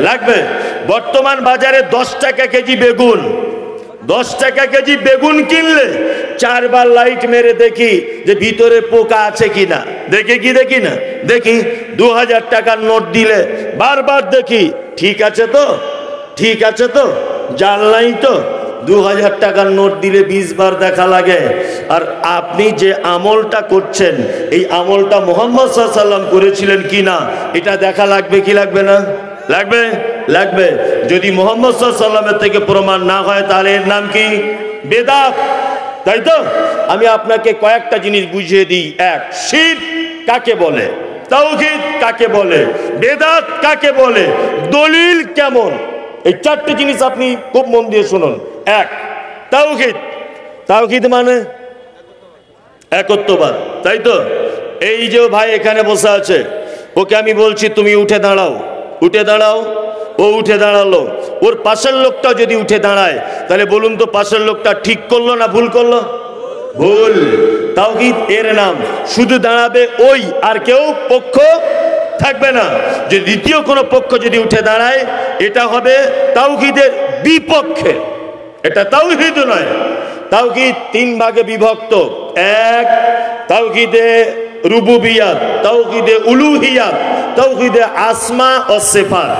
লাগবে। বর্তমান বাজারে 10 টাকা কেজি বেগুন, 10 টাকা কেজি বেগুন কিনলে 4 বার লাইট মেরে দেখি যে ভিতরে পোকা আছে কিনা। দেখি না? দেখি। 2000 টাকার নোট দিলে বারবার দেখি ঠিক আছে তো, জাল নাই তো। 2000 টাকার নোট দিলে 20 বার দেখা লাগে। আর আপনি যে আমলটা করছেন, এই আমলটা মুহাম্মদ সাল্লাল্লাহু আলাইহি ওয়াসাল্লাম করেছিলেন কিনা এটা দেখা লাগবে কি লাগবে না? লাগবে। যদি মুহাম্মদ সাল্লাল্লাহু আলাইহি ওয়াসাল্লামের থেকে প্রমাণ না হয় তাহলে এর নাম কি? বেদাত, তাই তো? আমি আপনাকে কয়েকটা জিনিস বুঝিয়ে দিই। এক, শিরক কাকে বলে, তাওহীদ কাকে বলে, বেদাত কাকে বলে, দলিল কেমন, এই 4টে জিনিস আপনি খুব মন দিয়ে শুনুন। এক, তাওহীদ মানে একত্ববাদ, তাই তো? এই যে ভাই এখানে বসে আছে, ওকে আমি বলছি তুমি উঠে দাঁড়াও, ও উঠে দাঁড়ালো। ওর পাশের লোকটা যদি উঠে দাঁড়ায় তাহলে বলুন তো পাশের লোকটা ঠিক করলো না ভুল করলো? ভুল। তাওহীদ এর নাম। শুধু দাঁড়াবে ওই, আর কেউ পক্ষ থাকবে না। যে দ্বিতীয় কোনো পক্ষ যদি উঠে দাঁড়ায় এটা হবে তাওহীদের বিপক্ষে, এটা তাওহীদ নয়। তাওহীদ 3 ভাগে বিভক্ত। এক, তাওহীদে রুবুবিয়াত, তাওহীদে উলুহিয়াত, তাওহীদে আসমা ও সিফাত।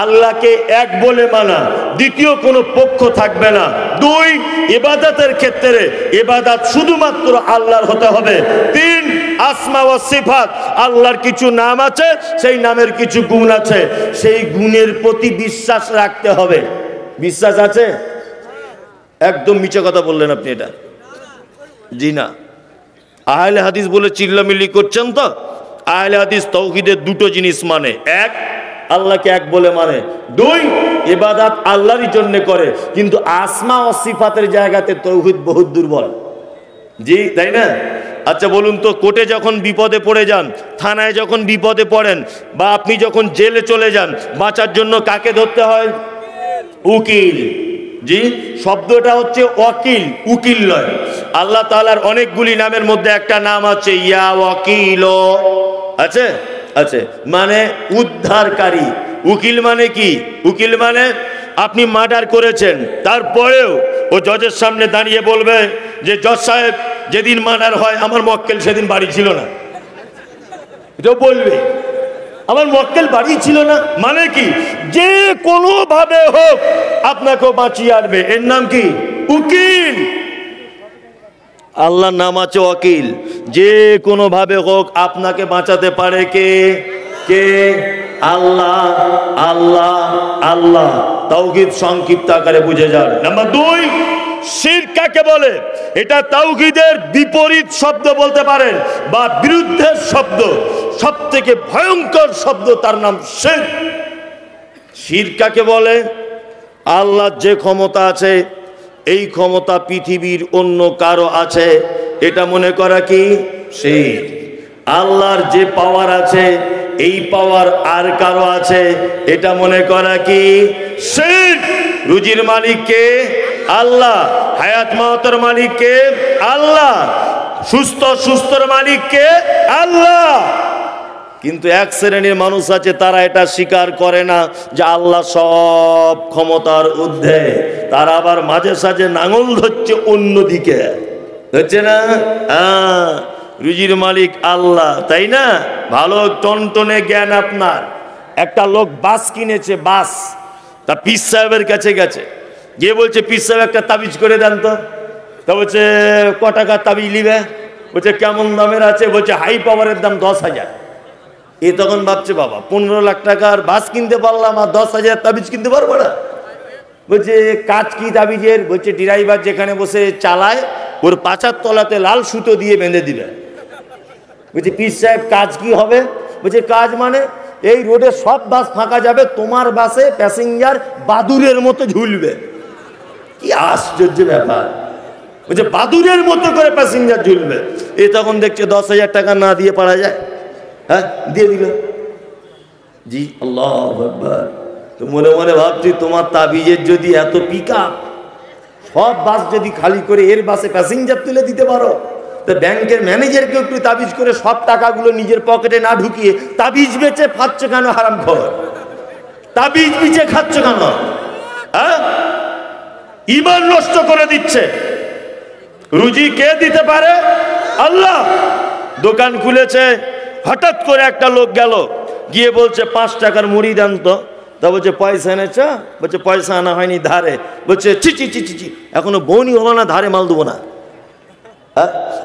আল্লাহকে এক বলে মানা, দ্বিতীয় কোনো পক্ষ থাকবে না। 2, ইবাদতের ক্ষেত্রে ইবাদত শুধুমাত্র আল্লাহর হতে হবে। 3, আসমা ও সিফাত, আল্লাহর কিছু নাম আছে, সেই নামের কিছু গুণ আছে, সেই গুণের প্রতি বিশ্বাস রাখতে হবে। বিশ্বাস আছে? একদম মিছে কথা বললেন আপনি এটা। জি না। আহলে হাদিস বলে চিল্লামিল্লি করছেন তো? আহলে হাদিস তাওহীদের 2টো জিনিস মানে। এক, আল্লাহকে এক বলে মানে। 2, ইবাদত আল্লাহরই জন্য করে, কিন্তু আসমা ও সিফাতের জায়গাতে তাওহীদ বহুত দুর্বল। জি, তাই না? আচ্ছা বলুন তো, কোর্টে যখন বিপদে পড়ে যান, থানায় যখন বিপদে পড়েন, বা আপনি যখন জেলে চলে যান, বাঁচার জন্য কাকে ধরতে হয়? উকিল। জি, শব্দটা হচ্ছে ওয়াকিল, উকিল নয়। আল্লাহ তাআলার অনেকগুলি নামের মধ্যে একটা নাম আছে ইয়া ওয়াকিল, আছে মানে উদ্ধারকারী। উকিল মানে কি? উকিল মানে আপনি মার্ডার করেছেন, তারপরেও ও জজের সামনে দাঁড়িয়ে বলবে যে জজ সাহেব, যেদিন মার্ডার হয় আমার মক্কেল সেদিন বাড়ি ছিল না। এটা বলবে আমার মক্কেল বাড়ি ছিল না, মানে কি? যে কোনো ভাবে হোক আপনাকে বাঁচিয়ে আনবে। এর নাম কি? উকিল। আল্লাহর নাম আছে ওয়াকিল। যে কোনো ভাবে হোক আপনাকে বাঁচাতে পারে কে? আল্লাহ। তাওহীদ সংক্ষিপ্ত আকারে বুঝে যান। নাম্বার 2, শিরক কাকে বলে? এটা তাওহীদের বিপরীত শব্দ বলতে পারেন, বা বিরুদ্ধের শব্দ। সবথেকে ভয়ঙ্কর শব্দ, তার নাম শিরক। শিরক কাকে বলে? আল্লাহর যে ক্ষমতা আছে, এই ক্ষমতা পৃথিবীর অন্য কারো আছে, এটা মনে করা কি শিরক। আল্লাহর যে পাওয়ার আছে, এই পাওয়ার আর কারো আছে, এটা মনে করা কি শিরক। রুজির মালিক কে? আল্লাহ। হায়াত মাওতের মালিক কে? আল্লাহ। সুস্থর মালিক কে? আল্লাহ। কিন্তু এক শ্রেণীর মানুষ আছে, তারা এটা স্বীকার করে না যে আল্লাহ সব ক্ষমতার ঊর্ধ্বে। তারা আবার মাঝে সাঝে নাঙল ধরছে অন্যদিকে, হচ্ছে না? রুজির মালিক আল্লাহ, তাই না? ভালো টনটনে জ্ঞান আপনার। একটা লোক বাস কিনেছে, বাস। তা পীর সাহেবের কাছে গেছে, গিয়ে বলছে পীর সাহেব একটা তাবিজ করে দেন তো। তা বলছে ক টাকার তাবিজ নিবে? বলছে কেমন দামের আছে? বলছে হাই পাওয়ারের দাম 10,000। এ তখন ভাবছে বাবা 15 লাখ টাকার বাস কিনতে পারলাম, আর 10,000 তাবিজ কিনতে পারবো না। বলছে কাজ কি তাবিজের? বলছে ড্রাইভার যেখানে বসে চালায় ওর পাছার তলাতে লাল সুতো দিয়ে বেঁধে দিবে। বলছে পীর সাহেব কাজ কি হবে? বলছে কাজ মানে এই রোডে সব বাস ফাঁকা যাবে, তোমার বাসে প্যাসেঞ্জার বাদুরের মতো ঝুলবে। কি আশ্চর্য ব্যাপার! বলছে বাদুরের মতো করে প্যাসেঞ্জার ঝুলবে। এ তখন দেখছে 10,000 টাকা না দিয়ে পারা যায়। হ্যাঁ, দিয়ে দিল। জি, আল্লাহু আকবার। তো মনে মনে ভাবছি তোমার তাবিজের যদি এত পিকআপ, সব বাস যদি খালি করে এর বাসে প্যাসেঞ্জার তুলে দিতে পারো, তো ব্যাংকের ম্যানেজারকে একটু তাবিজ করে সব টাকাগুলো নিজের পকেটে না ঢুকিয়ে তাবিজ বেচে ফাচ্ছে কেন হারামখোর? তাবিজ বিচে খাচ্ছ কেন? হ্যাঁ, ঈমান নষ্ট করে দিচ্ছে। রুজি কে দিতে পারে? আল্লাহ। দোকান খুলেছে, হঠাৎ করে একটা লোক গেল, গিয়ে বলছে 5 টাকার মুড়ি দেন তো। তা বলছে পয়সা এনেছ? বলছে পয়সা আনা হয়নি, ধারে। বলছে ছি ছি ছি ছি, এখনো বউনি হলো না, ধারে মাল দেবো না।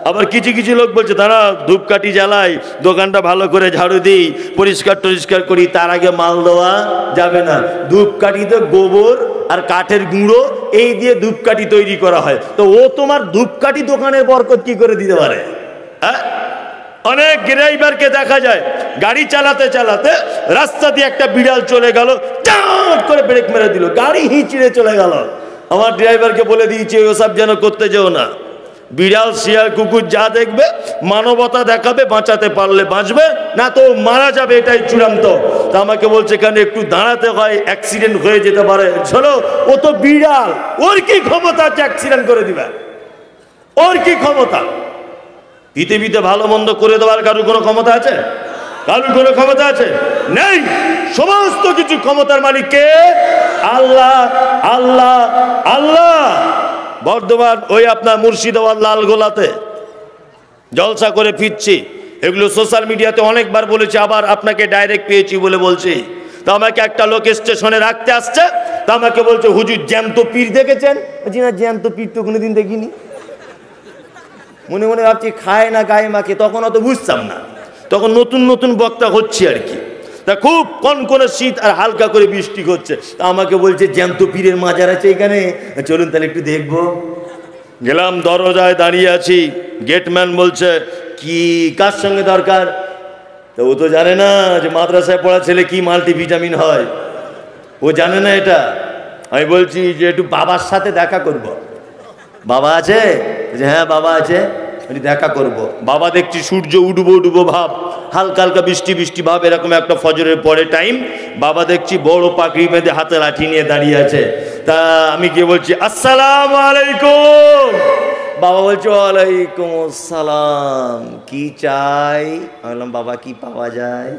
আবার কিছু কিছু লোক বলছে দাঁড়া ধূপকাঠি জ্বালাই, দোকানটা ভালো করে ঝাড়ু দিই, পরিষ্কার টরিষ্কার করি, তার আগে মাল দেওয়া যাবে না। ধূপকাঠিতে গোবর আর কাঠের গুঁড়ো এই দিয়ে ধূপকাঠি তৈরি করা হয়, তো ও তোমার ধূপকাঠি দোকানের বরকত কি করে দিতে পারে? হ্যাঁ, অনেক ড্রাইভারকে দেখা যায় গাড়ি চালাতে চালাতে রাস্তা দিয়ে একটা বিড়াল চলে গেল, চাট করে ব্রেক মেরে দিল, গাড়ি হিঁচড়ে চলে গেল। আমার ড্রাইভারকে বলে দিয়েছি ওসব যেন করতে যেও না। বিড়াল শিয়াল কুকুর যা দেখবে মানবতা দেখাবে, বাঁচাতে পারলে বাঁচবে, না তো মারা যাবে, এটাই চূড়ান্ত। তা আমাকে বলছে কেন একটু দাঁড়াতে হয়, অ্যাক্সিডেন্ট হয়ে যেতে পারে। চলো, ও তো বিড়াল, ওর কি ক্ষমতা আছে অ্যাক্সিডেন্ট করে দিবে? ওর কি ক্ষমতা? পৃথিবীতে ভালো মন্দ করে দেওয়ার কারোর কোনো ক্ষমতা আছে? কারোর কোনো ক্ষমতা আছে? নেই। সমস্ত কিছু ক্ষমতার মালিক কে? আল্লাহ, আল্লাহ, আল্লাহ। বর্ধমান ওই আপনার মুর্শিদাবাদ লালগোলাতে জলসা করে ফিরছি, এগুলো সোশ্যাল মিডিয়াতে অনেকবার বলেছি, আবার আপনাকে ডাইরেক্ট পেয়েছি বলে বলছি। তো আমাকে একটা লোক স্টেশনে রাখতে আসছে, তা আমাকে বলছে হুজুর জ্যান্ত পীর দেখেছেন? বলছি না, জ্যান্ত পীর তো কোনোদিন দেখিনি। মনে মনে ভাবছি খায় না গায়ে মাকে, তখন অত বুঝতাম না, তখন নতুন নতুন বক্তা হচ্ছে আর কি। তা খুব কনকনে শীত আর হালকা করে বৃষ্টি হচ্ছে, তা আমাকে বলছে জ্যান্ত পীরের মাজার আছে এখানে, চলুন তাহলে একটু দেখবো। গেলাম, দরজায় দাঁড়িয়ে আছি, গেটম্যান বলছে কি কার সঙ্গে দরকার? তো ও তো জানে না যে মাদ্রাসায় পড়া ছেলে কি মাল্টিভিটামিন হয়, ও জানে না এটা। আমি বলছি যে একটু বাবার সাথে দেখা করব। বাবা আছে? হ্যাঁ বাবা আছে। দেখা করব। বাবা দেখছি সূর্য উঠবো উঠবো ভাব, হালকা হালকা বৃষ্টি বৃষ্টি ভাব, এরকম একটা ফজরের পরে টাইম। বাবা দেখছি বড় পাকড়ি বেঁধে হাতে লাঠি নিয়ে দাঁড়িয়ে আছে। তা আমি গিয়ে বলছি আসসালামু আলাইকুম। বাবা বলছে ওয়ালাইকুম আসসালাম, কি চাই? আমি বললাম বাবা কি পাওয়া যায়?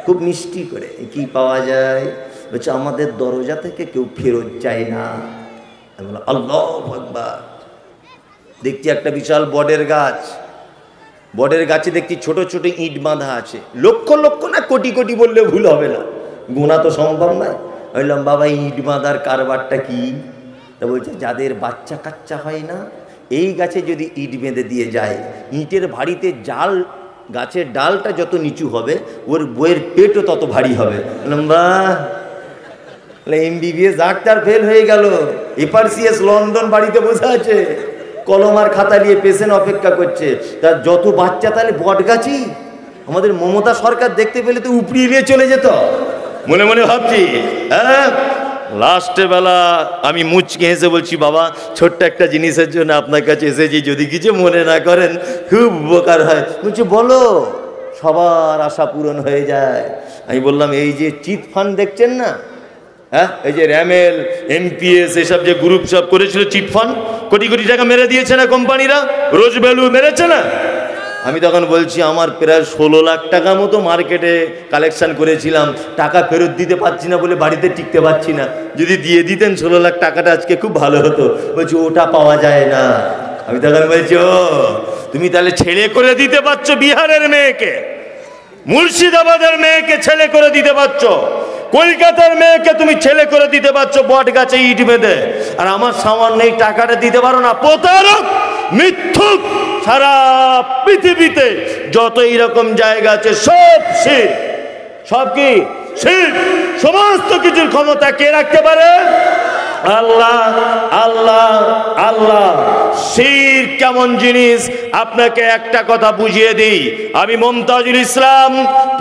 খুব মিষ্টি করে, কি পাওয়া যায়? বলছে আমাদের দরজা থেকে কেউ ফেরত যায় না। আমি বললাম আল্লাহু আকবার। দেখছি একটা বিশাল বটের গাছ, বটের গাছে দেখছি ছোট ছোট ইট বাঁধা আছে, লক্ষ লক্ষ না কোটি কোটি বললে ভুল হবে না, গোনা তো সম্ভব নয়। বললাম বাবা ইট বাঁধার কারবারটা কি? তা বলছে যাদের বাচ্চা কাচ্চা হয় না, এই গাছে যদি ইট বেঁধে দিয়ে যায়, ইটের ভারীতে জাল, গাছের ডালটা যত নিচু হবে ওর বইয়ের পেটও তত ভারী হবে। বললাম বাহ, এমবিবিএস ডাক্তার ফেল হয়ে গেল, এফআরসিএস লন্ডন বাড়িতে বসে আছে, কলম আর খাতা নিয়ে পেশেন্ট অপেক্ষা করছে। তার যত বাচ্চা তাহলে বট গাছই। আমাদের মমতা সরকার দেখতে পেলে তো উপড়িয়ে নিয়ে চলে যেত, মনে মনে ভাবছি। হ্যাঁ, লাস্টে বেলা আমি মুচকে হেসে বলছি বাবা ছোট্ট একটা জিনিসের জন্য আপনার কাছে এসেছি, যদি কিছু মনে না করেন খুব উপকার হয়। বলছি বলো। সবার আশা পূরণ হয়ে যায়। আমি বললাম এই যে চিট ফান্ড দেখছেন না, হ্যাঁ এই যে র্যামেল এমপিএস এসব যে গ্রুপ সব করেছিল চিট ফান্ড, কোটি কোটি টাকা মেরে দিয়েছে না কোম্পানিরা, রোজ ভ্যালু মেরেছে না। আমি তখন বলছি আমার প্রায় 16 লাখ টাকা মতো মার্কেটে কালেকশন করেছিলাম, টাকা ফেরত দিতে পারছি না বলে বাড়িতে টিকতে পারছি না, যদি দিয়ে দিতেন 16 লাখ টাকাটা আজকে খুব ভালো হতো। বলছি ওটা পাওয়া যায় না। আমি তখন বলছি ও তুমি তাহলে ছেলে করে দিতে পারছো বিহারের মেয়েকে, মুর্শিদাবাদের মেয়েকে ছেলে করে দিতে পারছো, কলকাতার মেয়েকে তুমি ছেলে করে দিতে পারছো বট গাছে ইট বেঁধে, আর আমার সামান্য এই টাকাটা দিতে পারো না। প্রতারক, মিথ্যুক, সারা পৃথিবীতে যত এইরকম জায়গা আছে সব শিরক, সব কি শিরক। সমস্ত কিছুর ক্ষমতা কে রাখতে পারে? আল্লাহ, আল্লাহ, আল্লাহ। শিরক কেমন জিনিস আপনাকে একটা কথা বুঝিয়ে দিই। আমি মুমতাজুল ইসলাম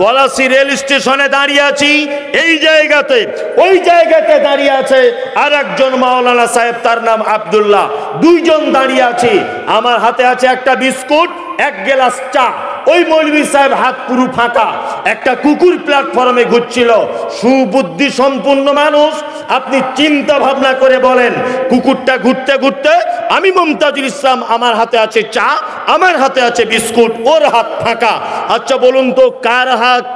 পলাশী রেল স্টেশনে দাঁড়িয়ে আছি, এই জায়গাতে ওই জায়গাতে দাঁড়িয়ে আছে আর একজন মাওলানা সাহেব, তার নাম আব্দুল্লাহ, দুইজন দাঁড়িয়ে আছি। আমার হাতে আছে একটা বিস্কুট, এক গ্লাস চা। ওই মৌলভী সাহেব হাত পুরো ফাঁকা, একটা কুকুর প্ল্যাটফর্মে ঘুরছিল। সুবুদ্ধি সম্পূর্ণ মানুষ, আপনি চিন্তা ভাবনা করে বলেন, কুকুরটা ঘুরতে ঘুরতে আমি মুমতাজুল ইসলাম, আমার হাতে আছে চা, আমার হাতে আছে বিস্কুট, ওর হাত ফাঁকা। আচ্ছা বলুন তো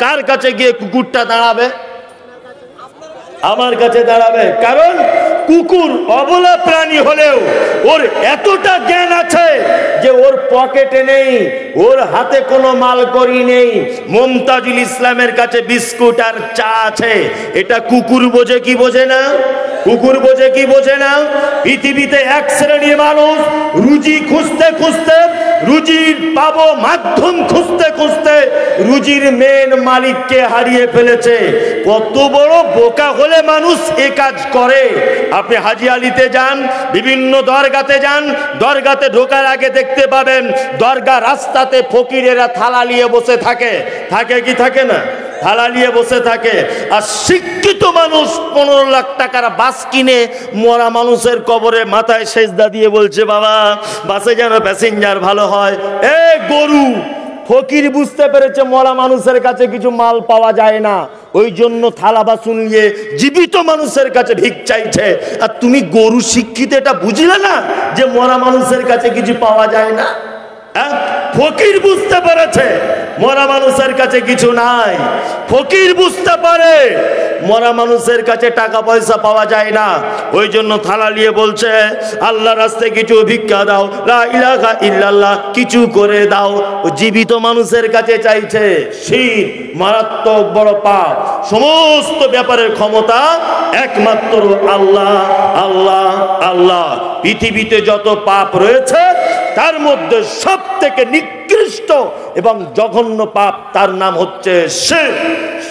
কার কাছে গিয়ে কুকুরটা দাঁড়াবে? আমার কাছে দাঁড়াবে। কারণ কুকুর অবলা প্রাণী হলেও ওর এতটা জ্ঞান আছে যে ওর পকেটে নেই, ওর হাতে কোনো মালকড়ি নেই, মুমতাজুল ইসলামের কাছে বিস্কুট আর চা আছে। এটা কুকুর বোঝে কি বোঝে না? কুকুর বোঝে কি বোঝে না? পৃথিবীতে এক শ্রেণীর মানুষ রুজি খুঁজতে খুঁজতে, রুজির পাবো মাধ্যম খুঁজতে খুঁজতে রুজির মেন মালিককে হারিয়ে ফেলেছে। কত বড় বোকা হলে মানুষ এ কাজ করে। আপনি হাজি আলিতে যান, বিভিন্ন দরগাতে যান, দরগাতে ঢোকার আগে দেখতে পাবেন দরগা রাস্তাতে ফকিরেরা থালা নিয়ে বসে থাকে। থাকে কি থাকে না? থালা নিয়ে বসে থাকে। আর শিক্ষিত মানুষ 15 লাখ টাকার বাস কিনে মরা মানুষের কবরে মাথায় সেজদা দিয়ে বলছে, বাবা বাসে যেন প্যাসেঞ্জার ভালো হয়। এ গরু! ফকির বুঝতে পেরেছে মরা মানুষের কাছে কিছু মাল পাওয়া যায় না, ওই জন্য থালা বাসন নিয়ে জীবিত মানুষের কাছে ভিক চাইছে। আর তুমি গরু শিক্ষিত এটা বুঝলে না যে মরা মানুষের কাছে কিছু পাওয়া যায় না? ফকির বুঝতে পেরেছে মরা মানুষের কাছে কিছু নাই। ফকির বুঝতে পারে মরা মানুষের কাছে টাকা পয়সা পাওয়া যায় না, ওই জন্য থালা নিয়ে বলছে, আল্লাহ রাস্তায় কিছু ভিক্ষা দাও, লা ইলাহা ইল্লাল্লাহ কিছু করে দাও। জীবিত মানুষের কাছে চাইছে। শিরক মারাত্মক বড় পাপ। সমস্ত ব্যাপারের ক্ষমতা একমাত্র আল্লাহ, আল্লাহ, আল্লাহ। পৃথিবীতে যত পাপ রয়েছে তার মধ্যে সব থেকে নিকৃষ্ট এবং জঘন্য পাপ, তার নাম হচ্ছে শিরক।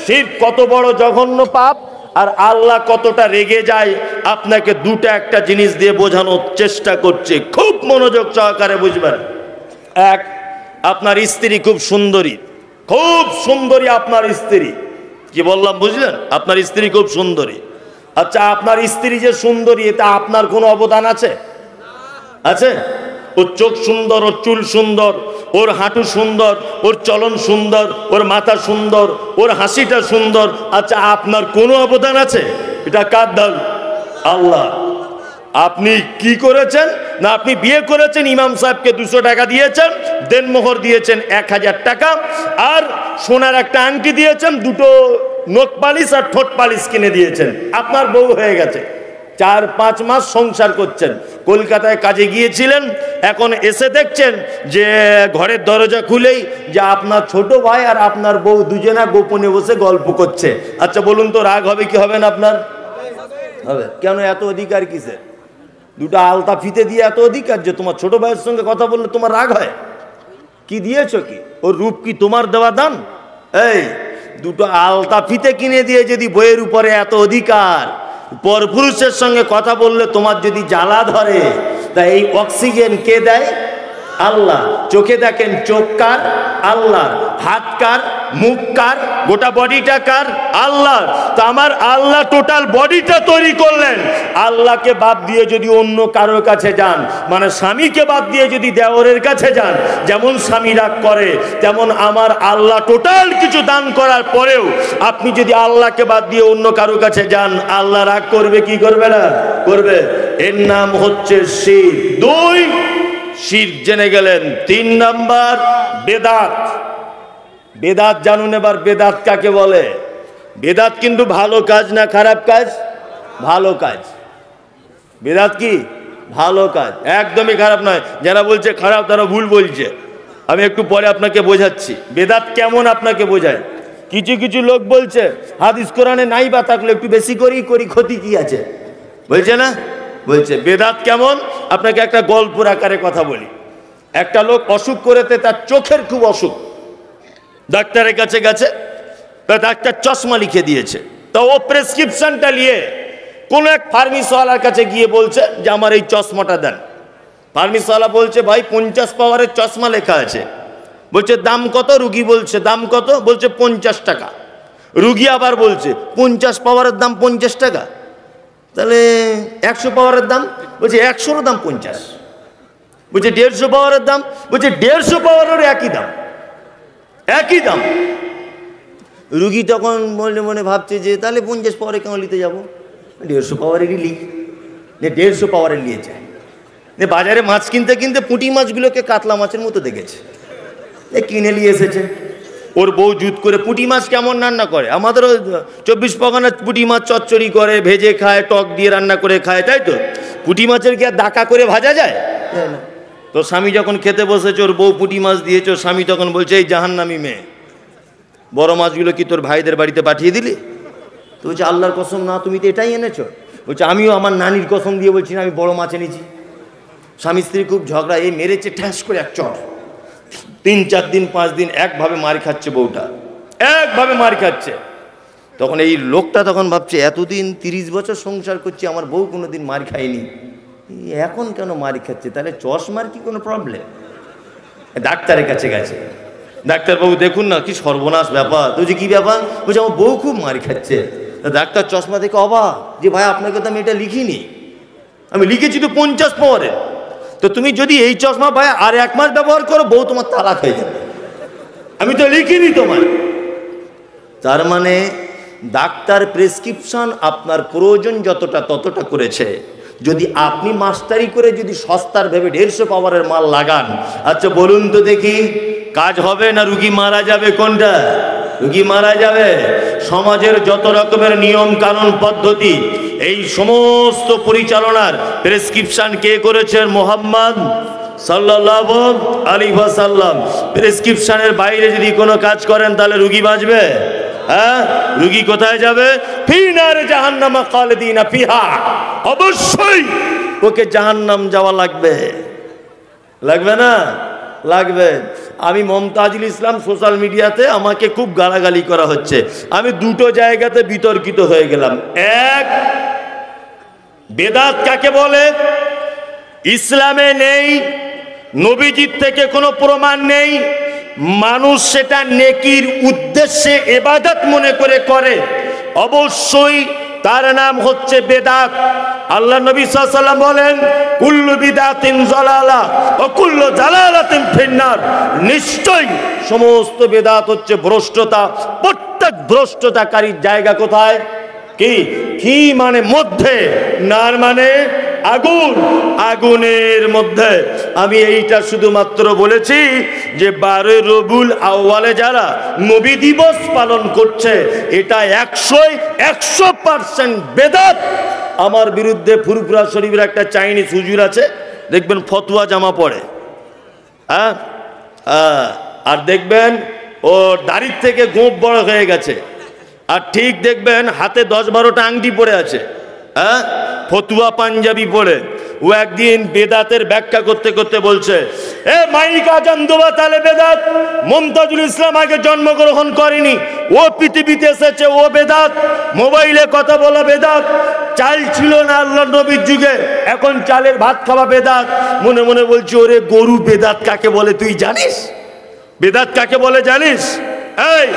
শিরক কত বড় জঘন্য পাপ আর আল্লাহ কতটা রেগে যায়, আপনাকে একটা জিনিস দিয়ে বোঝানোর চেষ্টা করছে, খুব মনোযোগ সহকারে বুঝবেন। এক, আপনার স্ত্রী খুব সুন্দরী, খুব সুন্দরী আপনার স্ত্রী। কি বললাম বুঝলেন? আপনার স্ত্রী খুব সুন্দরী। আচ্ছা, আপনার স্ত্রী যে সুন্দরী, এটা আপনার কোনো অবদান আছে? আছে? ওর চোখ সুন্দর, ওর চুল সুন্দর, ওর হাঁটু সুন্দর, ওর চলন সুন্দর, ওর মাথা সুন্দর, ওর হাসিটা সুন্দর। আচ্ছা, আপনার কোনো অবদান আছে? এটা কার দান? আল্লাহ। আপনি কি করেছেন না, আপনি বিয়ে করেছেন, ইমাম সাহেবকে 200 টাকা দিয়েছেন, দেনমোহর দিয়েছেন 1000 টাকা, আর সোনার একটা আংটি দিয়েছেন, 2টো নখ পালিশ আর ঠোঁট পালিশ কিনে দিয়েছেন। আপনার বউ হয়ে গেছে। 4-5 মাস সংসার করছেন। কলকাতায় কাজে গিয়েছিলেন, এখন এসে দেখছেন যে ঘরের দরজা খুলেই যে আপনার ছোট ভাই আর আপনার বউ দুজনা গোপনে বসে গল্প করছে। আচ্ছা বলুন তো, রাগ হবে কি হবে না আপনার? হবে। কেন? এত অধিকার কিসে? 2টা আলতা ফিতে দিয়ে এত অধিকার যে তোমার ছোট ভাইয়ের সঙ্গে কথা বললে তোমার রাগ হয়? কি দিয়েছ কি? ওর রূপ কি তোমার দেওয়া দান? এই 2টো আলতা ফিতে কিনে দিয়ে যদি বইয়ের উপরে এত অধিকার, পরপুরুষের সঙ্গে কথা বললে তোমার যদি জ্বালা ধরে, তা এই অক্সিজেন কে দেয়? আল্লাহ। চোখে দেখেন চোখ কার? আল্লাহ। হাত কার? মুখ কার? গোটা বডিটা কার? আল্লাহ। তো আমার আল্লাহ টোটাল বডিটা তৈরি করলেন। আল্লাহকে বাদ দিয়ে যদি অন্য কারোর কাছে যান, মানে স্বামীকে বাদ দিয়ে যদি দেওরের কাছে যান, যেমন স্বামী রাগ করে, তেমন আমার আল্লাহ টোটাল কিছু দান করার পরেও আপনি যদি আল্লাহকে বাদ দিয়ে অন্য কারোর কাছে যান, আল্লাহ রাগ করবে কি করবে না? করবে। এর নাম হচ্ছে শিরক। 2, শিরক জেনে গেলেন। 3 নাম্বার বেদাত। বেদাত জানুন এবার। বেদাত কাকে বলে? বেদাত কিন্তু ভালো কাজ না খারাপ কাজ? ভালো কাজ। বেদাত কি? ভালো কাজ, একদমই খারাপ নয়। যারা বলছে খারাপ তারা ভুল বলছে। আমি একটু পরে আপনাকে বোঝাচ্ছি বেদাত কেমন, আপনাকে বোঝায়। কিছু কিছু লোক বলছে হাদিস কোরআনে নাই বা থাকলে একটু বেশি করেই করি, ক্ষতি কি আছে? বলছে না? বলছে বেদাত কেমন। আপনাকে একটা গল্পের আকারে কথা বলি। একটা লোক অসুখ করেতে, তার চোখের খুব অসুখ। ডাক্তারের কাছে গেছে, ডাক্তার চশমা লিখে দিয়েছে। তো ও প্রেসক্রিপশনটা নিয়ে কোন এক ফার্মেসিওয়ালার কাছে গিয়ে বলছে যে আমার এই চশমাটা দেন। ফার্মেসিওয়ালা বলছে ভাই 50 পাওয়ারের চশমা লেখা আছে। বলছে দাম কত? রুগী বলছে দাম কত? বলছে 50 টাকা। রুগী আবার বলছে 50 পাওয়ারের দাম 50 টাকা, তাহলে 100 পাওয়ারের দাম? বলছে 100-এর দাম 50। বলছে 150 পাওয়ারের দাম? বলছে 150 পাওয়ারের একই দাম, একই দাম। রুগী তখন মনে মনে ভাবছে যে তাহলে 50 পাওয়ারে কেন নিতে যাবো, 150 পাওয়ারেরই লিখ। 150 পাওয়ারের নিয়ে যায়। বাজারে মাছ কিনতে কিনতে পুঁটি মাছগুলোকে কাতলা মাছের মতো দেখেছে, কিনে নিয়ে এসেছে। ওর বউ জুত করে পুঁটি মাছ কেমন রান্না করে, আমাদেরও 24 পরগনার পুঁটি মাছ চচ্চড়ি করে, ভেজে খায়, টক দিয়ে রান্না করে খায়, তাই তো? পুঁটি মাছের কি আর দাকা করে ভাজা যায়? তো স্বামী যখন খেতে বসেছে, ওর বউ পুঁটি মাছ দিয়েছে, ওর স্বামী তখন বলছে, এই জাহান্নামী মেয়ে, বড় মাছগুলো কি তোর ভাইদের বাড়িতে পাঠিয়ে দিলি? তো বলছে, আল্লাহর কসম না, তুমি তো এটাই এনেছো। বলছে, আমিও আমার নানির কসম দিয়ে বলছি না, আমি বড় মাছ এনেছি। স্বামী স্ত্রী খুব ঝগড়া, এই মেরেছে ঠ্যাস করে এক চট। 3-4 দিন 5 দিন একভাবে মার খাচ্ছে, বউটা একভাবে মার খাচ্ছে। তখন এই লোকটা তখন ভাবছে, এতদিন 30 বছর সংসার করছি, আমার বউ কোনোদিন মার খায়নি, এখন কেন মার খাচ্ছে? তাহলে চশমার কি কোনো প্রবলেম? ডাক্তারের কাছে গেছে, ডাক্তারবাবু দেখুন না, কি সর্বনাশ ব্যাপার। তো যে কি ব্যাপার? বলছে, আমার বউ খুব মার খাচ্ছে। ডাক্তার চশমা দেখে অবাক, যে ভাই আপনাকে তো আমি এটা লিখিনি, আমি লিখেছি তো 50 পাওয়ারে, তো তুমি যদি এই চশমা ভাই আর 1 মাস ব্যবহার করো, বউ তোমার তালাক হয়ে যাবে, আমি তো লিখিনি তোমার। তার মানে ডাক্তার প্রেসক্রিপশন আপনার প্রয়োজন যতটা ততটা করেছে। যদি আপনি মাস্টারি করে যদি সস্তার ভেবে 150 পাওয়ারের মাল লাগান, আচ্ছা বলুন তো দেখি, কাজ হবে না রুগী মারা যাবে? কোনটা? রুগী মারা যাবে। সমাজের যত রকমের নিয়ম কানুন পদ্ধতি, এই সমস্ত পরিচালনার প্রেসক্রিপশন কে করেছেন? মুহাম্মদ সাল্লাল্লাহু আলাইহি ওয়াসাল্লাম। প্রেসক্রিপশনের বাইরে যদি কোনো কাজ করেন, তাহলে রুগী বাঁচবে? হ্যাঁ, রুগী কোথায় যাবে? ফি নারে জাহান্নামা খালিদিনা ফিহা, অবশ্যই ওকে জাহান্নাম যাওয়া লাগবে। লাগবে না? লাগবে। আমি মমতাজুল ইসলাম, সোশ্যাল মিডিয়াতে আমাকে খুব গালাগালি করা হচ্ছে, আমি 2টো জায়গাতে বিতর্কিত হয়ে গেলাম। এক, বেদাত কাকে বলে? ইসলামে নেই, নবীজির থেকে কোনো প্রমাণ নেই, মানুষ সেটা নেকির উদ্দেশ্যে ইবাদত মনে করে করে, অবশ্যই তার নাম হচ্ছে বেদাত। আল্লাহ নবী সাল্লাল্লাহু আলাইহি ওয়াসাল্লাম বলেন, কুল্লু বিদাতিন জালালা ওয়া কুল্লু জালালাতিন ফিন্নার, নিশ্চয়ই সমস্ত বেদাত হচ্ছে ভ্রষ্টতা, প্রত্যেক ভ্রষ্টতাকারীর জায়গা কোথায়? কি কি মানে মধ্যে, নার মানে আগুন, আগুনের মধ্যে। আমি এইটা শুধুমাত্র বলেছি যে 12 রবিউল আউয়ালে যারা নবী দিবস পালন করছে, এটা 100% বেদাত। আমার বিরুদ্ধে ফুরফুরা শরীফের একটা চাইনিজ হুজুর আছে, দেখবেন ফতোয়া জামা পড়ে, হ্যাঁ, আর দেখবেন ওর দাড়ির থেকে গোঁফ বড় হয়ে গেছে, আর ঠিক দেখবেন হাতে 10-12টা আংটি পড়ে আছে, হ্যাঁ, ফতুয়া পাঞ্জাবি পড়ে। ও একদিন বেদাতের ব্যাখ্যা করতে করতে বলছে, এ মাইক আজান দেওয়া তাহলে বেদাত। মমতাজুল ইসলাম আগে জন্মগ্রহণ করেনি, ও পৃথিবীতে এসেছে, ও বেদাত। মোবাইলে কথা বলা বেদাত। চাল ছিল না আল্লাহ নবীর যুগে, এখন চালের ভাত খাওয়া বেদাত। মনে মনে বলছি, ওরে গরু, বেদাত কাকে বলে তুই জানিস? বেদাত কাকে বলে জানিস? এই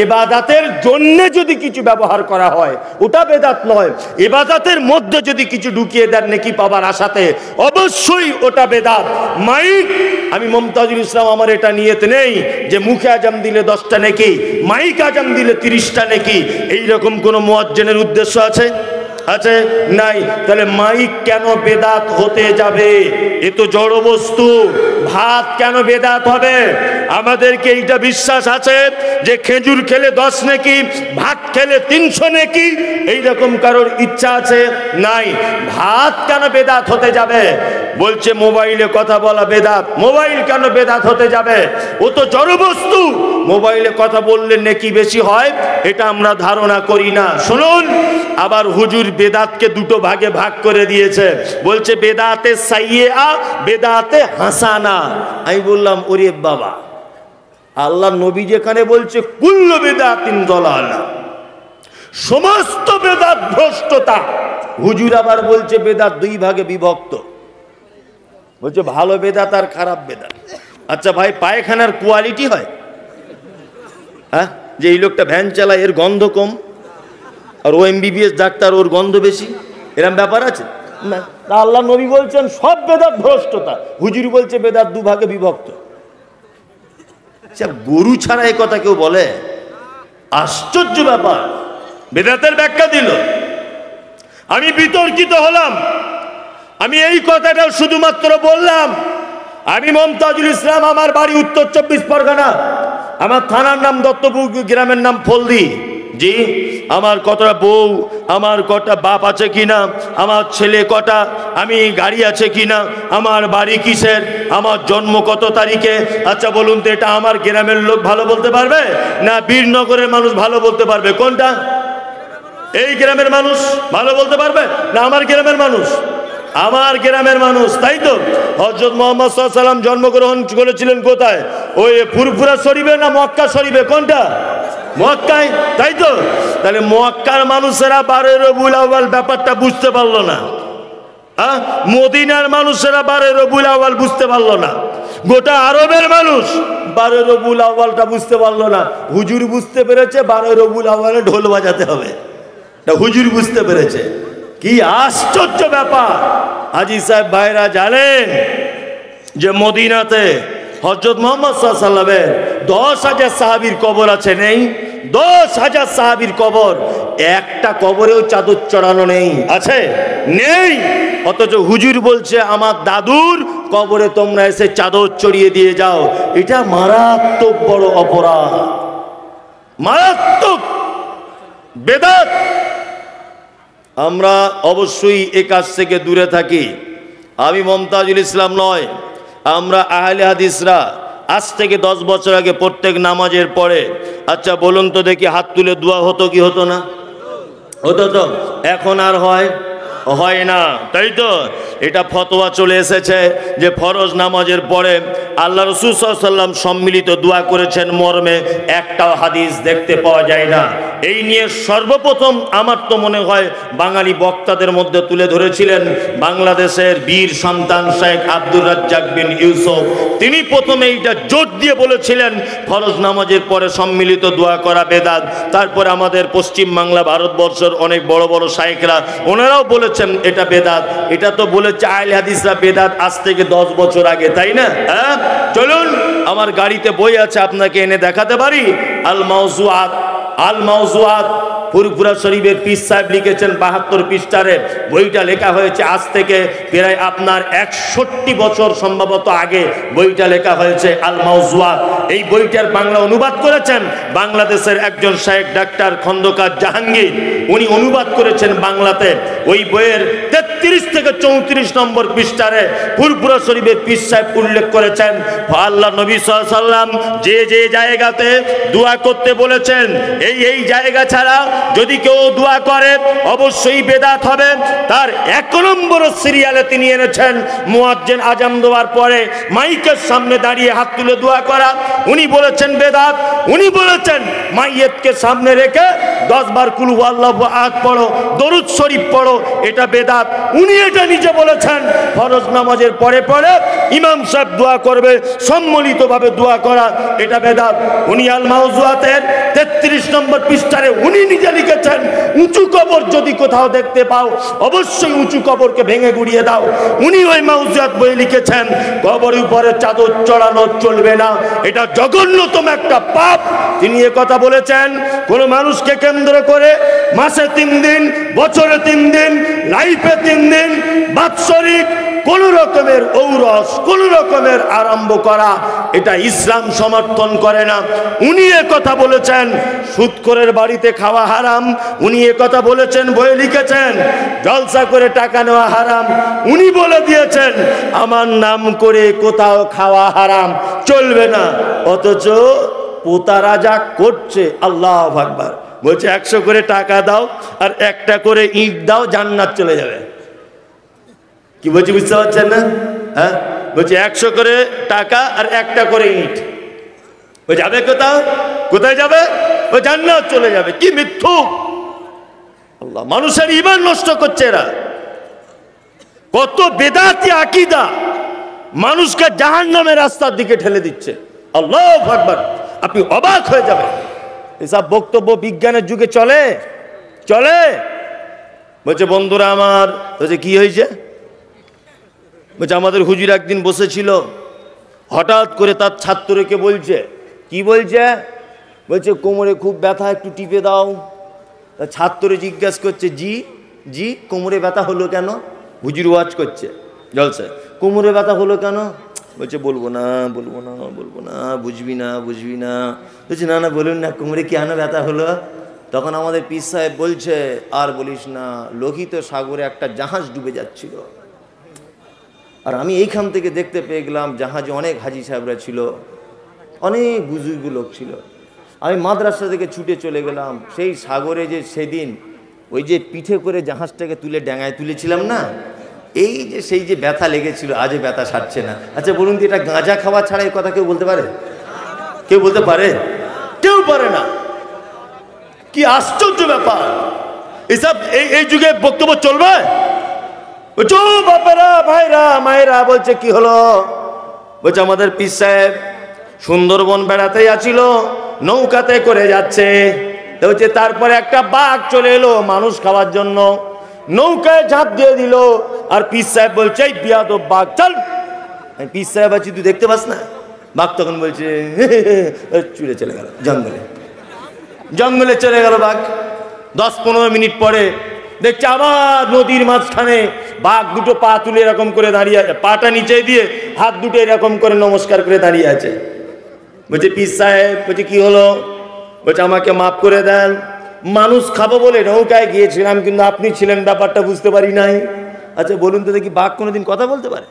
ইবাদতের জন্য যদি কিছু ব্যবহার করা হয়, ওটা বেদাত নয়। ইবাদতের মধ্যে যদি কিছু ঢুকিয়ে দেন নেকি পাবার আশাতে, অবশ্যই ওটা বেদাত। মাইক, আমি মমতাজুল ইসলাম, আমার এটা নিয়ত নেই যে মুখে আজান দিলে 10টা নেকি, মাইক আজান দিলে 30টা নেকি, এইরকম কোনো মুয়াজ্জিনের উদ্দেশ্য আছে? আছে? নাই। তাহলে মাইক কেন বেদাত হতে যাবে? এ তো জড় বস্তু। ভাত কেন বেদাত হবে? আমাদেরকে এইটা বিশ্বাস আছে যে খেজুর খেলে 10 নেকি, ভাত খেলে 300 নেকি, এইরকম কারোর ইচ্ছা আছে? নাই। ভাত কেন বেদাত হতে যাবে? বলছে মোবাইলে কথা বলা বেদাত। মোবাইল কেন বেদাত হতে যাবে? ও তো জড় বস্তু, মোবাইলে কথা বললে নেকি বেশি হয়, এটা আমরা ধারণা করি না। শুনুন, আবার হুজুর বেদাতকে 2টো ভাগে ভাগ করে দিয়েছে, বলছে বেদাতে সাইয়্যা, বেদাতে হাসানা। আমি বললাম, ওরে বাবা, আল্লাহ নবী যেখানে বলছে কুল্লু বেদাতিন দালালা, সমস্ত বেদাত ভ্রষ্টতা, হুজুর আবার বলছে বেদাত 2 ভাগে বিভক্ত, বলছে ভালো বেদাত আর খারাপ বেদাত। আচ্ছা ভাই, পায়খানার কোয়ালিটি হয়? হ্যাঁ, যে এই লোকটা ভ্যান চালায় এর গন্ধ কম, আর ও MBBS ডাক্তার, ওর গন্ধ বেশি, এরকম ব্যাপার আছে না? আল্লাহ নবী বলছেন সব বেদাত ভ্রষ্টতা, হুজুর বলছে বেদাত 2 ভাগে বিভক্ত। গরু ছাড়া এই কথা কেউ বলে? আশ্চর্য ব্যাপার। বেদাতের ব্যাখ্যা দিল, আমি বিতর্কিত হলাম। আমি এই কথাটাও শুধুমাত্র বললাম, আমি মমতাজুল ইসলাম, আমার বাড়ি উত্তর 24 পরগনা, আমার থানার নাম দত্তপুর, গ্রামের নাম ফলদি। জি, আমার কতটা বউ, আমার কটা বাপ আছে কিনা, আমার ছেলে কটা, আমি গাড়ি আছে কিনা, আমার বাড়ি কিসের, আমার জন্ম কত তারিখে। আচ্ছা বলুন তো, এটা আমার গ্রামের লোক ভালো বলতে পারবে না বীরনগরের মানুষ ভালো বলতে পারবে? কোনটা? এই গ্রামের মানুষ ভালো বলতে পারবে না আমার গ্রামের মানুষ? আমার গ্রামের মানুষ, তাই তো। হযরত মুহাম্মদ সাল্লাল্লাহু আলাইহি ওয়াসাল্লাম জন্মগ্রহণ করেছিলেন কোথায়? ওই ফুরফুরা শরীফে না মক্কা শরীফে? কোনটা? মক্কায়, তাই তো। তাহলে মক্কার মানুষেরা 12 রবিউল আউয়াল ব্যাপারটা বুঝতে পারলো না, মদিনার মানুষেরা 12 রবিউল আউয়াল বুঝতে পারলো না, গোটা আরবের মানুষ 12 রবিউল আউয়ালটা বুঝতে পারলো না। হুজুর বুঝতে পেরেছে 12 রবিউল আউয়ালে ঢোল বাজাতে হবে, এটা হুজুর বুঝতে পেরেছে। কি আশ্চর্য ব্যাপার! হাজী সাহেব ভাইরা জানেন যে মদিনাতে হযরত মুহাম্মদ সাল্লাল্লাহু আলাইহি ওয়াসাল্লামের 10,000 সাহাবীর কবর আছে, নেই? 10,000 সাহাবীর কবর, একটা কবরেও চাদর চড়ানো নেই, আছে? নেই। অথচ হুজুর বলছে আমার দাদুর কবরে তোমরা এসে চাদর চড়িয়ে দিয়ে যাও। এটা মারাত্মক বড় অপরাধ, মারাত্মক বেদাত। আমরা অবশ্যই এই কাজ থেকে দূরে থাকি। আমি মমতাজুল ইসলাম নয়, আমরা আহলে হাদিসরা আজ থেকে 10 বছর আগে প্রত্যেক নামাজের পরে, আচ্ছা বলুন তো দেখি, হাত তুলে দোয়া হতো কি হতো না? হতো তো। এখন আর হয় না, তাই তো। এটা ফতোয়া চলে এসেছে যে ফরজ নামাজের পরে আল্লাহ রাসূল সাল্লাল্লাহু আলাইহি ওয়াসাল্লাম সম্মিলিত দোয়া করেছেন মর্মে একটাও হাদিস দেখতে পাওয়া যায় না। এই নিয়ে সর্বপ্রথম আমার তো মনে হয় বাঙালি বক্তাদের মধ্যে তুলে ধরেছিলেন বাংলাদেশের বীর সন্তান শেখ আব্দুর রাজ্জাক বিন ইউসুফ। তিনি প্রথমে এইটা জোর দিয়ে বলেছিলেন ফরজ নামাজের পরে সম্মিলিত দোয়া করা বেদাত। তারপরে আমাদের পশ্চিম বাংলা, ভারতবর্ষের অনেক বড় বড় শায়েখরা ওনারাও বলেছেন এটা বেদাত। এটা তো বলেছে আহলে হাদিসরা বেদাত আজ থেকে 10 বছর আগে, তাই না? হ্যাঁ, চলুন, আমার গাড়িতে বই আছে, আপনাকে এনে দেখাতে পারি। আল মাওজুআত ফুরফুরা শরীফের পীর সাহেব লিখেছেন 72 পৃষ্ঠারে। বইটা লেখা হয়েছে আজ থেকে প্রায় আপনার 61 বছর সম্ভবত আগে বইটা লেখা হয়েছে আল মাওজুআত। এই বইটার বাংলা অনুবাদ করেছেন বাংলাদেশের একজন শায়েখ ডাক্তার খন্দকার জাহাঙ্গীর, উনি অনুবাদ করেছেন বাংলাতে। ওই বইয়ের 33 থেকে 34 নম্বর পৃষ্ঠারে ফুরফুরা শরীফের পীর সাহেব উল্লেখ করেছেন আল্লাহ নবী সাল্লাল্লাহু আলাইহি ওয়াসাল্লাম যে জায়গাতে দোয়া করতে বলেছেন এই জায়গা ছাড়া যদি কেউ দোয়া করে অবশ্যই বেদাত হবে। তার 1 নম্বর সিরিয়ালে তিনি এনেছেন মুয়াজ্জিন আজান দেওয়ার পরে মাইকের সামনে দাঁড়িয়ে হাত তুলে দোয়া করা। উনি বলেছেন বেদাত। উনি বলেছেন মাইয়তকে সামনে রেখে 10 বার কুল হুয়াল্লাহু আহাদ পড়ো, দরুদ শরীফ পড়ো, এটা বেদাত। উনি এটা নিজে বলেছেন। ফরজ নামাজের পরে ইমাম সাহেব দোয়া করবে, সম্মিলিতভাবে দোয়া করা, এটা বেদাত। উনি আল মাওজুআতের 33 নম্বর পৃষ্ঠারে উনি নিজে লিখেছেন উঁচু কবর যদি কোথাও দেখতে পাও অবশ্যই উঁচু কবরকে ভেঙে গুড়িয়ে দাও। উনি ওই মাওজুআত বই লিখেছেন কবরের উপরে চাদর চড়ানো চলবে না, এটা জঘন্যতম একটা পাপ। তিনি কথা বলেছেন কোন মানুষকে কেন্দ্র করে মাসে 3 দিন, বছরে 3 দিন, লাইফে 3 দিন বাৎসরিক কোন রকমের ঔরস, কোন রকমের আরম্ভ করা, এটা ইসলাম সমর্থন করে না। উনি কথা বলেছেন সুদখোরের বাড়িতে খাওয়া হারাম। উনি কথা বলেছেন, বই লিখেছেন জলসা করে টাকা নেওয়া হারাম। উনি বলে দিয়েছেন আমার নাম করে কোথাও খাওয়া হারাম, চলবে না। অথচ পোতারা যা করছে, আল্লাহু আকবার, বলছে 100 করে টাকা দাও আর 1টা করে ইট দাও, জান্নাত চলে যাবে। কি বলছি বুঝতে পারছেন না? হ্যাঁ, বলছে 100 করে টাকা আর 1টা করে ইট, ও যাবে কোথায় যাবে? ও জান্নাত চলে যাবে। কি মিথ্যুক! আল্লাহ মানুষের ঈমান নষ্ট করছে এরা। কত বেদাতি আকীদা মানুষকে জাহান্নামের রাস্তার দিকে ঠেলে দিচ্ছে। আল্লাহু আকবার, আপনি অবাক হয়ে যাবেন। এসব বক্তব্য বিজ্ঞানের যুগে চলে। বলছে বন্ধুরা আমার, বলছে কি হয়েছে? বলছে আমাদের হুজুর একদিন বসেছিল, হঠাৎ করে তার ছাত্রকে বলছে, কি বলছে? বলছে কোমরে খুব ব্যথা, একটু টিপে দাও। তা ছাত্র জিজ্ঞাসা করছে জি কোমরে ব্যথা হলো কেন? হুজুর ওয়াজ করছে জলসা, কোমরে ব্যথা হলো কেন? বলছে বলবো না বলবো না বলবো না, বুঝবি না বুঝবি না। বলছে না না বলুন না, কোমরে কেন ব্যথা হলো? তখন আমাদের পীর সাহেব বলছে আর বলিস না, লোহিত সাগরে একটা জাহাজ ডুবে যাচ্ছিল, আর আমি এইখান থেকে দেখতে পেয়ে গেলাম জাহাজে অনেক হাজি সাহেবরা ছিল, অনেক বুজুর্গ লোক ছিল। আমি মাদ্রাসা থেকে ছুটে চলে গেলাম সেই সাগরে, যে সেদিন ওই যে পিঠে করে জাহাজটাকে তুলে ডাঙায় তুলেছিলাম না, এই যে সেই যে ব্যথা লেগেছিল, আজও ব্যথা সারছে না। আচ্ছা বলুন তো, এটা গাঁজা খাওয়া ছাড়া এই কথা কেউ বলতে পারে? কেউ বলতে পারে? কেউ পারে না। কি আশ্চর্য ব্যাপার! এসব এই যুগে বক্তব্য চলবে? বাবারা ভাইরা মায়েরা বলছে কি হলো? বলছে আমাদের পীর সাহেব সুন্দরবন বেড়াতে যাচ্ছিল, নৌকাতে করে যাচ্ছে, বলছে তারপরে একটা বাঘ চলে এলো মানুষ খাওয়ার জন্য, নৌকায় ঝাঁপ দিয়ে দিল, আর পীর সাহেব বলছে এই বিয়াদব বাঘ চল। পীর সাহেব আছি, তুই দেখতে পাস না? বাঘ তখন বলছে চুলে চলে গেল, জঙ্গলে চলে গেল বাঘ। 10-15 মিনিট পরে দেখছে আবার নদীর মাঝখানে বাঘ দুটো পা তুলে এরকম করে দাঁড়িয়ে আছে, পাটা নিচে দিয়ে হাত দুটো এরকম করে নমস্কার করে দাঁড়িয়ে আছে। বলছে পীর সাহেব, বলছে কি হলো? বলছে আমাকে মাফ করে দেন, মানুষ খাবো বলে নৌকায় গিয়েছিলাম, কিন্তু আপনি ছিলেন, ব্যাপারটা বুঝতে পারি নাই। আচ্ছা বলুন তো দেখি, বাঘ কোনোদিন কথা বলতে পারে?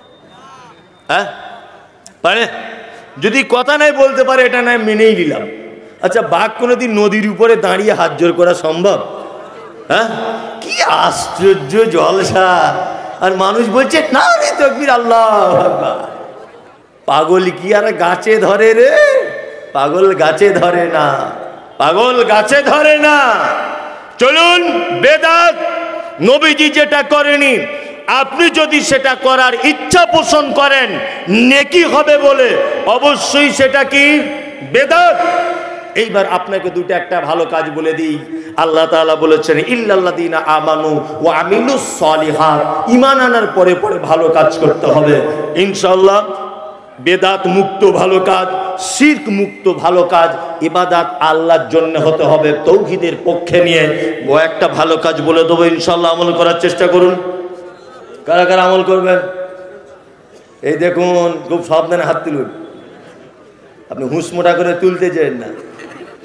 হ্যাঁ পারে? যদি কথা নাই বলতে পারে এটা নয় মেনেই নিলাম। আচ্ছা বাঘ কোনোদিন নদীর উপরে দাঁড়িয়ে হাত জোর করা সম্ভব? হ্যাঁ, কি আশ্চর্য জলসা! আর মানুষ বলছে না রে তাকবীর, আল্লাহু আকবার। পাগল কি আর গাছে ধরে রে? পাগল গাছে ধরে না, পাগল গাছে ধরে না। চলুন, বেদাত নবীজি যেটা করেনি, আপনি যদি সেটা করার ইচ্ছা পোষণ করেন নেকি হবে বলে, অবশ্যই সেটা কি বেদাত। এইবার আপনাকে দুটো একটা ভালো কাজ বলে দিই। আল্লাহ তাআলা বলেছেন ইল্লাল্লাযীনা আমানু ওয়া আমিলুস সলিহাত, ঈমান আনার পরে পরে ভালো কাজ করতে হবে ইনশাআল্লাহ। বেদাত মুক্ত ভালো কাজ, শিরক মুক্ত ভালো কাজ, ইবাদত আল্লাহর জন্য হতে হবে, তৌহিদের পক্ষে নিয়ে। ও একটা ভালো কাজ বলে দেবো ইনশাআল্লাহ, আমল করার চেষ্টা করুন। কারা কারা আমল করবেন? এই দেখুন, খুব সাবধানে হাত তুলুন, আপনি হুঁশ মোটা করে তুলতে চান না।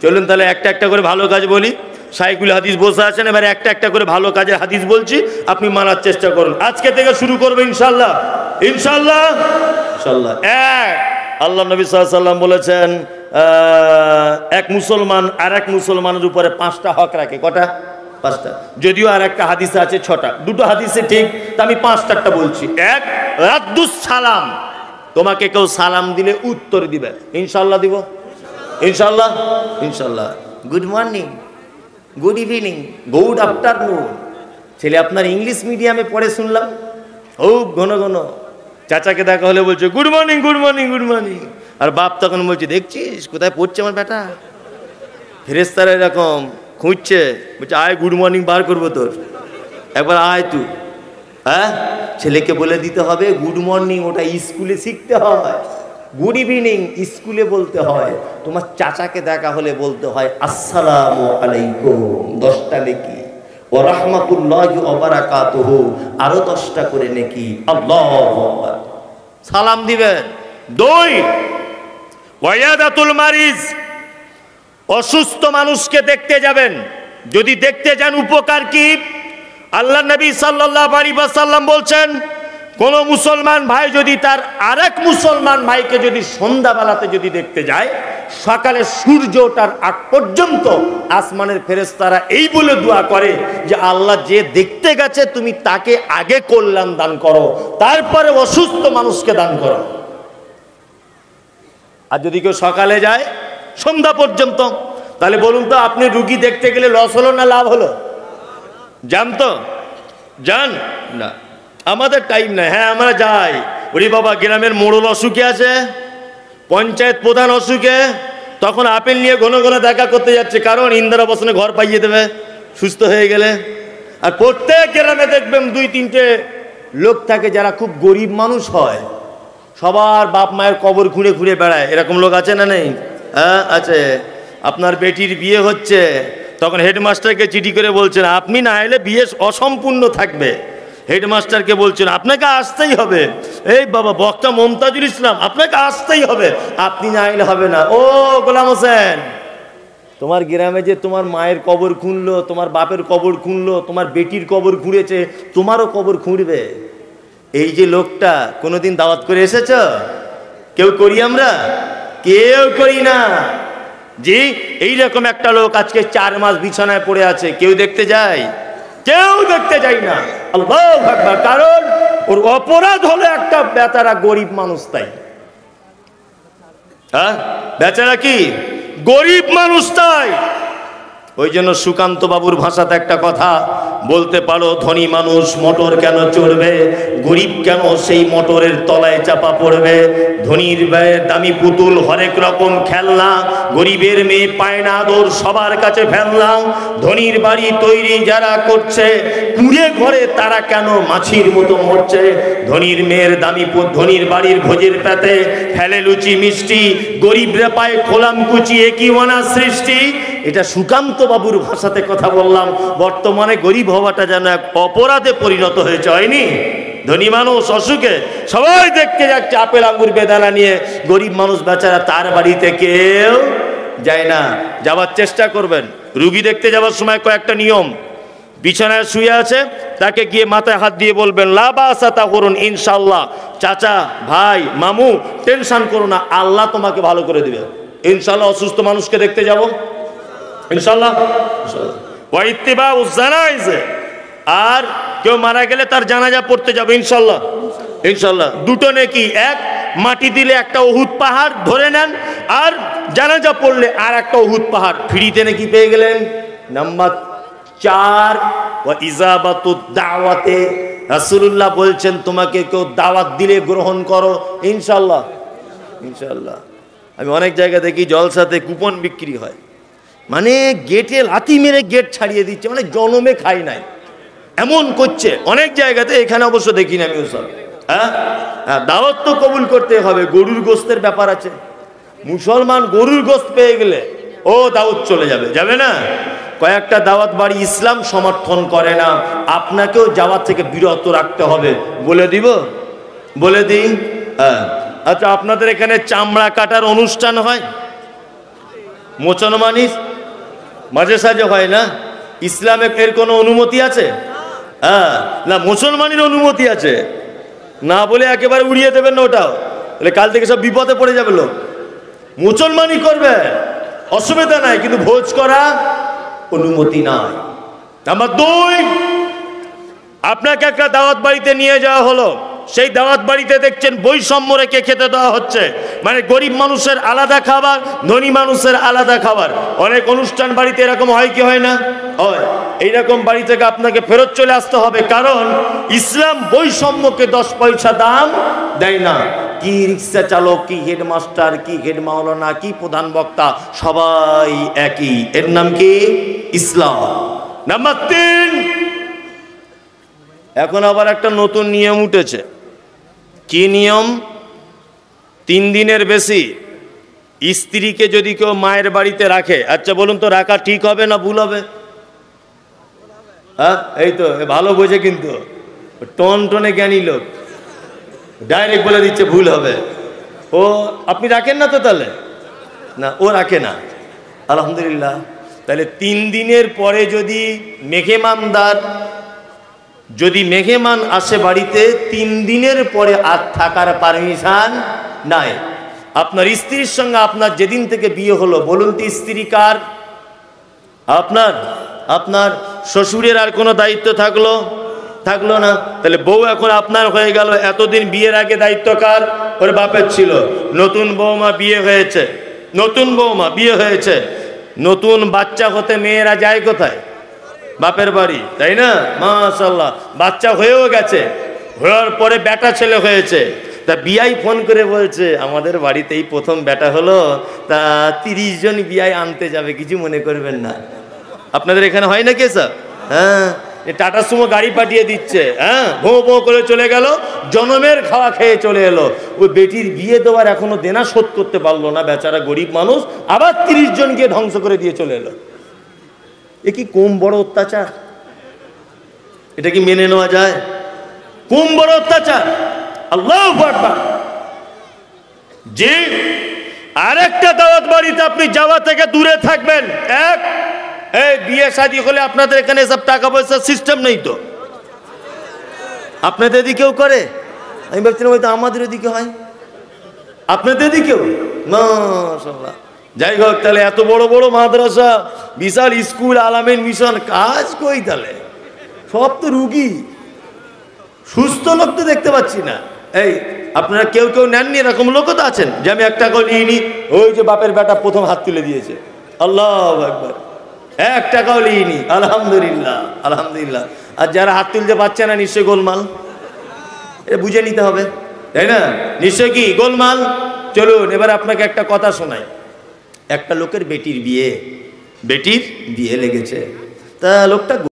চলুন তাহলে একটা একটা করে ভালো কাজ বলি। শাইখুল হাদিস বসে আছেন, এবার একটা একটা করে ভালো কাজের হাদিস বলছি, আপনি মানার চেষ্টা করুন। আজকে থেকে শুরু করবে ইনশাআল্লাহ, ইনশাআল্লাহ ইনশাআল্লাহ। আল্লাহ নবী সাল্লাল্লাহু আলাইহি ওয়াসাল্লাম বলেছেন এক মুসলমান আর এক মুসলমানের উপরে 5টা হক রাখে। কটা? 5টা। যদিও আর একটা হাদিসে আছে 6টা, দুটো হাদিসে ঠিক, তা আমি 5টারটা বলছি। এক, রাদ্দুস সালাম, তোমাকে কেউ সালাম দিলে উত্তর দিবে। ইনশাআল্লাহ দিব, ইনশাআল্লাহ ইনশাআল্লাহ। Good morning, good evening, good afternoon. ছেলে আপনার ইংলিশ মিডিয়ামে পড়ে শুনলাম, খুব ঘন ঘন চাচাকে দেখা হলে বলছে good morning good morning good morning, আর বাপ তখন বলছে দেখছিস কোথায় পড়ছে আমার বেটা। ফেরেশতারা এরকম খুঁজছে, বলছে আয় গুড মর্নিং বার করবো তোর, একবার আয় তুই। হ্যাঁ, ছেলেকে বলে দিতে হবে গুড মর্নিং, ওটা স্কুলে শিখতে হয়। গুড ইভিনিং স্কুলে বলতে হয়। তোমার চাচাকে দেখা হলে বলতে হয় আসসালামু আলাইকুম, 10টা নেকি, ও রাহমাতুল্লাহি ওয়া বারাকাতুহু, আরো 10টা করে নেকি। আল্লাহু আকবার, সালাম দিবেন। 2, ওয়ায়াদাতুল মারিজ, অসুস্থ মানুষকে দেখতে যাবেন। যদি দেখতে যান উপকার কি? আল্লাহ নবী সাল্লাল্লাহু আলাইহি ওয়াসাল্লাম বলছেন, কোন মুসলমান ভাই যদি তার আরেক মুসলমান ভাইকে যদি সন্ধ্যাবেলাতে যদি দেখতে যায়, সকালে সূর্য ওঠার আগ পর্যন্ত আসমানের ফেরেশতারা এই বলে দোয়া করে যে আল্লাহ যে দেখতে গেছে তুমি তাকে আগে কল্যাণ দান করো, তারপরে অসুস্থ মানুষকে দান করো। আর যদি কেউ সকালে যায় সন্ধ্যা পর্যন্ত, তাহলে বলুন তো আপনি রুগী দেখতে গেলে লস হলো না লাভ হলো? যান তো, যান না, আমাদের টাইম নাই। হ্যাঁ আমরা যাই, ওরে বাবা গ্রামের মোড়ল অসুখে আছে, পঞ্চায়েত প্রধান অসুখে, তখন আপেল নিয়ে ঘন ঘন দেখা করতে যাচ্ছে, কারণ ইন্দিরা আবাসনে ঘর পাইয়ে দেবে সুস্থ হয়ে গেলে। আর প্রত্যেক গ্রামে দেখবেন 2-3টে লোক থাকে যারা খুব গরিব মানুষ হয়, সবার বাপ মায়ের কবর ঘুরে ঘুরে বেড়ায়। এরকম লোক আছে না নেই? হ্যাঁ আছে। আপনার বেটির বিয়ে হচ্ছে, তখন হেডমাস্টারকে চিঠি করে বলছেন আপনি না এলে বিয়ে অসম্পূর্ণ থাকবে। হেডমাস্টারকে বলছেন আপনাকে আসতেই হবে, এই বাবা বক্তা মমতাজুল ইসলাম আপনাকে আসতেই হবে, আপনি না আইলে হবে না। ও গোলাম হোসেন, তোমার গ্রামে যে তোমার মায়ের কবর খুঁড়লো, তোমার বাপের কবর খুঁড়লো, তোমার বেটির কবর খুঁড়েছে, তোমারও কবর খুঁড়বে। এই যে লোকটা কোনোদিন দাওয়াত করে এসেছ? কেউ করি আমরা? কেউ করি না। জি, এইরকম একটা লোক আজকে 4 মাস বিছানায় পড়ে আছে, কেউ দেখতে যায়? কেউ দেখতে যায় না। আল্লাহু আকবার। কারণ ওর অপরাধ হলো একটা বেচারা গরিব মানুষ, তাই। হ্যাঁ, বেচারা কি গরিব মানুষ, তাই। ওই জন্য সুকান্ত বাবুর ভাষাতে একটা কথা বলতে পারো, ধনী মানুষ মোটর কেন চড়বে, গরিব কেন সেই মোটরের তলায় চাপা পড়বে। ধনীর দামি পুতুল হরেক রকম খেলনা, গরিবের মেয়ে পায় না আদর, সবার কাছে ফেলনা। ধনীর বাড়ি তৈরি যারা করছে, কুড়ে ঘরে তারা কেন মাছির মতো মরছে। ধনীর মেয়ের দামি ধনীর বাড়ির ভোজের পেতে ফেলে লুচি মিষ্টি, গরিবরা পায় খোলাম কুচি, একই ওয়ানা সৃষ্টি। এটা সুকান্ত বাবুর ভাষাতে কথা বললাম। বর্তমানে গরিব হওয়াটা যেন এক অপরাধে পরিণত হয়েছে, হয়নি? ধনী মানুষ অসুখে সবাই দেখতে যাচ্ছে আপেল আঙ্গুর বেদানা নিয়ে, গরিব মানুষ বেচারা তার বাড়িতে কেউ যায় না। যাওয়ার চেষ্টা করবেন। রুগী দেখতে যাওয়ার সময় কয়েকটা নিয়ম। বিছানায় শুয়ে আছে, তাকে গিয়ে মাথায় হাত দিয়ে বলবেন লা বাসা তাকুরুন ইনশাআল্লাহ, চাচা ভাই মামু টেনশন করো না, আল্লাহ তোমাকে ভালো করে দিবে ইনশাআল্লাহ। অসুস্থ মানুষকে দেখতে যাব ইনশাআল্লাহ। ওয়া ইত্তিবাউজ জানাইজ, আর কেউ মারা গেলে তার জানাজা পড়তে যাবে ইনশাআল্লাহ। ইনশাআল্লাহ দুটো নেকি, এক মাটি দিলে একটা উহুদ পাহাড় ধরে নেন, আর জানাজা পড়লে আর একটা উহুদ পাহাড় ফ্রিতে নাকি পেয়ে গেলেন। নাম্বার 4 ওয়া ইজাবাতুদ দাওয়াতে, রাসূলুল্লাহ বলছেন তোমাকে কেউ দাওয়াত দিলে গ্রহণ করো ইনশাআল্লাহ। ইনশাআল্লাহ। আমি অনেক জায়গা দেখি জলসাতে কুপন বিক্রি হয়, মানে গেটে লাথি মেরে গেট ছাড়িয়ে দিচ্ছে, মানে জনমে খাই নাই এমন করছে অনেক জায়গাতে। এখানে অবশ্য দেখি না আমি ওসব। হ্যাঁ, দাওয়াত তো কবুল করতে হবে। গরুর গোস্তের ব্যাপার আছে। মুসলমান গরুর গোস্ত পেয়ে গেলে ও দাওয়াত চলে যাবে, যাবে না? কয়েকটা দাওয়াত বাড়ি ইসলাম সমর্থন করে না, আপনাকেও যাওয়ার থেকে বিরত রাখতে হবে। বলে দিব, বলে দিই। হ্যাঁ, আচ্ছা, আপনাদের এখানে চামড়া কাটার অনুষ্ঠান হয়? মোচানো মানিস মাঝে সাঝে হয় না? ইসলামে এর কোনো অনুমতি আছে? হ্যাঁ, না মুসলমানের অনুমতি আছে না বলে একেবারে উড়িয়ে দেবেন না ওটাও, তাহলে কাল থেকে সব বিপদে পড়ে যাবে লোক। মুসলমানই করবে, অসুবিধা নাই, কিন্তু ভোজ করা অনুমতি নাই। নাম্বার 2, আপনাকে একটা দাওয়াত বাড়িতে নিয়ে যাওয়া হলো, সেই দাওয়াত বাড়িতে দেখছেন বৈষম্য রেখে খেতে দেওয়া হচ্ছে, মানে গরিব মানুষের আলাদা খাবার, ধনী মানুষের আলাদা খাবার। অনেক অনুষ্ঠান বাড়িতে এরকম হয় কি হয় না? হয়। এইরকম বাড়ি থেকে আপনাকে ফেরত চলে আসতে হবে, কারণ ইসলাম বৈষম্যকে 10 পয়সা দাম দেয় না। কি রিক্সা চালক, কি হেডমাস্টার, কি হেড মাওলানা, কি প্রধান বক্তা, সবাই একই। এর নাম কি? ইসলাম। নাম্বার 3, এখন আবার একটা নতুন নিয়ম উঠেছে। কি নিয়ম? 3 দিনের বেশি স্ত্রীকে যদি কেউ মায়ের বাড়িতে রাখে, আচ্ছা বলুন তো রাখা ঠিক হবে না ভুল হবে? হ্যাঁ, এই তো ভালো বোঝে, কিন্তু টন টনে জ্ঞানী লোক ডাইরেক্ট বলে দিচ্ছে ভুল হবে। ও আপনি রাখেন না তো? তাহলে না, ও রাখে না, আলহামদুলিল্লাহ। তাহলে 3 দিনের পরে যদি মেহমান আসে বাড়িতে, 3 দিনের পরে আর থাকার পারমিশন নাই। আপনার স্ত্রীর সঙ্গে আপনার যেদিন থেকে বিয়ে হলো, বলুন তো স্ত্রী কার? আপনার। আপনার শ্বশুরের আর কোনো দায়িত্ব থাকলো না? তাহলে বউ এখন আপনার হয়ে গেল। এতদিন বিয়ের আগে দায়িত্ব কার? ওর বাপের ছিল। নতুন বৌমা বিয়ে হয়েছে, নতুন বাচ্চা হতে মেয়েরা যায় কোথায়? বাপের বাড়ি, তাই না? মাশাআল্লাহ, বাচ্চা হয়েও গেছে, হওয়ার পরে বেটা ছেলে হয়েছে। তা বিয়াই ফোন করে বলছে আমাদের বাড়িতেই প্রথম বেটা হলো, তা 30 জন বিয়াই আনতে যাবে, কিছু মনে করবেন না। আপনাদের এখানে হয় নাকি স্যার? হ্যাঁ, টাটা সুমো গাড়ি পাঠিয়ে দিচ্ছে, হ্যাঁ, ভোঁ ভোঁ করে চলে গেল, জনমের খাওয়া খেয়ে চলে এলো। ওই বেটির বিয়ে দেওয়ার এখনো দেনা শোধ করতে পারলো না, বেচারা গরিব মানুষ, আবার 30 জন গিয়ে ধ্বংস করে দিয়ে চলে এলো। এ কি কম বড় অত্যাচার? এটা কি মেনে নেওয়া যায়? কোন বড় অত্যাচার! আল্লাহু আকবার। জি, আরেকটা দাওয়াত বাড়িতে আপনি যাওয়া থেকে দূরে থাকবেন। এক, এই বিয়ে শাদী হলে আপনাদের এখানে সব টাকা পয়সার সিস্টেম নেই তো? আপনাদের এদিকেও করে? আমি ভাবছিলাম হয়তো আমাদের এদিকে হয়, আপনাদের এদিকেও। মাশাআল্লাহ। যাই হোক, তাহলে এত বড় বড় মাদ্রাসা, বিশাল স্কুল, আলামিন মিশন, কাজ কই তাহলে? সব তো রুগী, সুস্থ লোক তো দেখতে পাচ্ছি না। এই আপনারা কেউ কেউ নেননি, এরকম লোকও তো আছেন যে আমি 1 টাকাও নিইনি। ওই যে বাপের বেটা প্রথম হাত তুলে দিয়েছে, আল্লাহু আকবার। 1 টাকাও নিইনি, আলহামদুলিল্লাহ আলহামদুলিল্লাহ। আর যারা হাত তুলতে পারছে না, নিশ্চয়ই গোলমাল, এটা বুঝে নিতে হবে, তাই না? নিশ্চয় কি গোলমাল। চলুন এবার আপনাকে একটা কথা শোনাই। একটা লোকের বেটির বিয়ে লেগেছে, তা লোকটা